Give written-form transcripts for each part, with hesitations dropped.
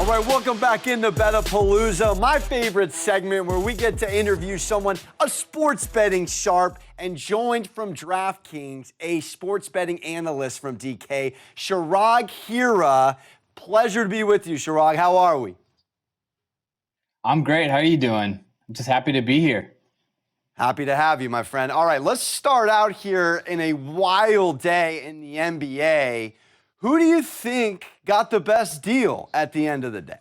All right, welcome back into Bet-A-Palooza, my favorite segment where we get to interview someone, a sports betting sharp, and joined from Draftkings, a sports betting analyst from DK, Chirag Hira. Pleasure to be with you, Chirag. How are we? I'm great. How are you doing? I'm just happy to be here. Happy to have you, my friend. All right, let's start out here in a wild day in the NBA. Who do you think got the best deal at the end of the day?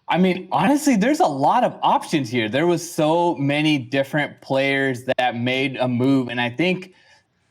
I mean, honestly, there's a lot of options here. There was so many different players that made a move, and I think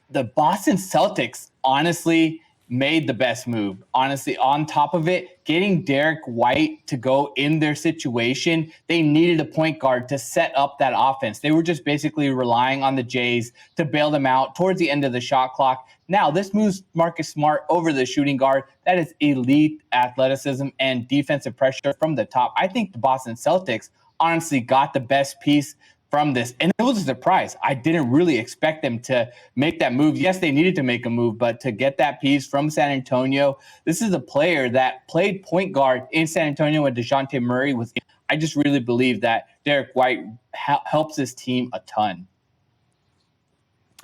the Boston Celtics honestly made the best move. Honestly, on top of it, getting Derek White to go in their situation, they needed a point guard to set up that offense. They were just basically relying on the Jays to bail them out towards the end of the shot clock. Now, this moves Marcus Smart over the shooting guard. That is elite athleticism and defensive pressure from the top. I think the Boston Celtics honestly got the best piece from this. And it was a surprise. I didn't really expect them to make that move. Yes, they needed to make a move, but to get that piece from San Antonio, this is a player that played point guard in San Antonio when DeJounte Murray was in. I just really believe that Derek White helps this team a ton.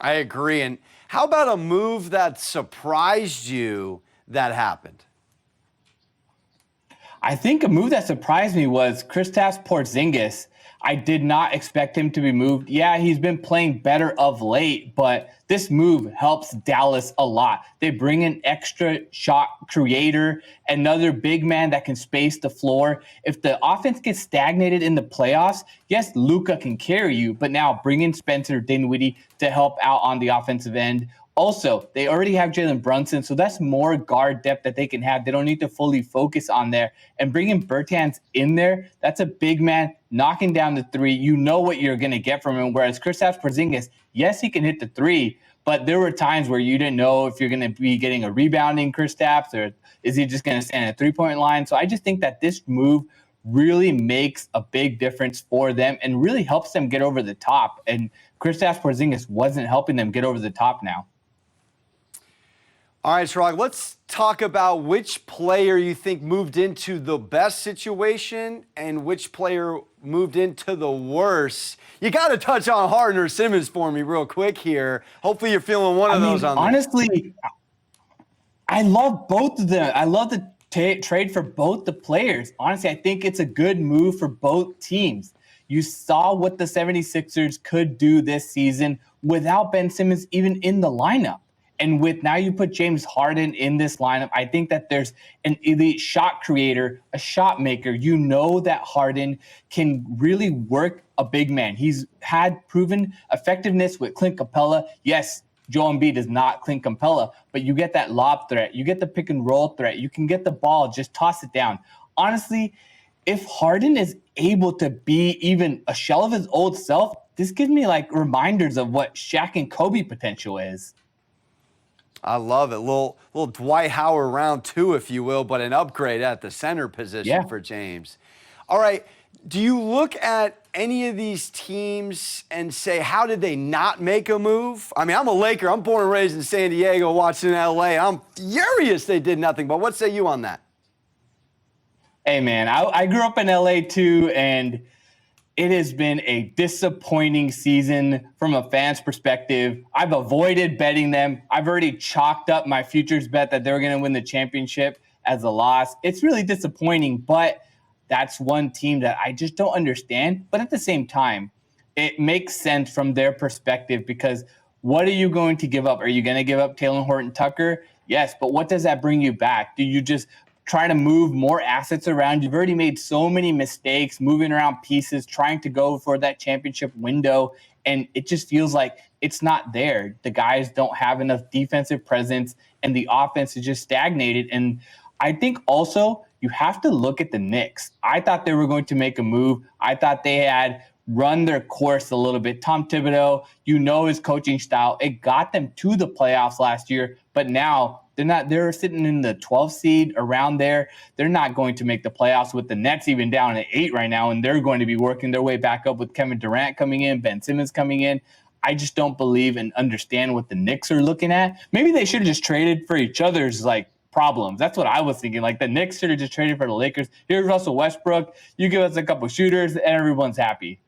I agree. And how about a move that surprised you that happened? I think a move that surprised me was Kristaps Porzingis. I did not expect him to be moved. Yeah, he's been playing better of late, but this move helps Dallas a lot. They bring an extra shot creator, another big man that can space the floor. If the offense gets stagnated in the playoffs, yes, Luka can carry you, but now bring in Spencer Dinwiddie to help out on the offensive end. Also, they already have Jalen Brunson, so that's more guard depth that they can have. They don't need to fully focus on there. And bringing Bertans in there, that's a big man knocking down the three. You know what you're going to get from him. Whereas Kristaps Porzingis, yes, he can hit the three, but there were times where you didn't know if you're going to be getting a rebounding Kristaps or is he just going to stand at a three-point line. So I just think that this move really makes a big difference for them and really helps them get over the top. And Kristaps Porzingis wasn't helping them get over the top now. All right, Chirag, let's talk about which player you think moved into the best situation and which player moved into the worst. You got to touch on Harden or Simmons for me real quick here. Hopefully you're feeling one of those on there. Honestly, I love both of them. I love the trade for both the players. Honestly, I think it's a good move for both teams. You saw what the 76ers could do this season without Ben Simmons even in the lineup. And with now you put James Harden in this lineup, I think that there's an elite shot creator, a shot maker. You know that Harden can really work a big man. He's had proven effectiveness with Clint Capella. Yes, Joel Embiid is not Clint Capella, but you get that lob threat. You get the pick and roll threat. You can get the ball, just toss it down. Honestly, if Harden is able to be even a shell of his old self, this gives me like reminders of what Shaq and Kobe potential is. I love it. Little Dwight Howard round two, if you will, but an upgrade at the center position for James. All right. Do you look at any of these teams and say, how did they not make a move? I mean, I'm a Laker. I'm born and raised in San Diego, watching LA. I'm furious they did nothing. But what say you on that? Hey, man, I grew up in LA too, and it has been a disappointing season from a fan's perspective. I've avoided betting them. I've already chalked up my futures bet that they were going to win the championship as a loss. It's really disappointing, but that's one team that I just don't understand. But at the same time, it makes sense from their perspective because what are you going to give up? Are you going to give up Talen Horton-Tucker? Yes, but what does that bring you back? Do you just try to move more assets around? You've already made so many mistakes moving around pieces, trying to go for that championship window, and it just feels like it's not there. The guys don't have enough defensive presence, and the offense is just stagnated. And I think also you have to look at the Knicks. I thought they were going to make a move. I thought they had run their course a little bit. Tom Thibodeau, you know his coaching style. It got them to the playoffs last year, but now they're sitting in the 12th seed around there. They're not going to make the playoffs with the Nets even down at 8 right now, and they're going to be working their way back up with Kevin Durant coming in, Ben Simmons coming in. I just don't believe and understand what the Knicks are looking at. Maybe they should have just traded for each other's like problems. That's what I was thinking. Like, the Knicks should have just traded for the Lakers. Here's Russell Westbrook. You give us a couple shooters, and everyone's happy.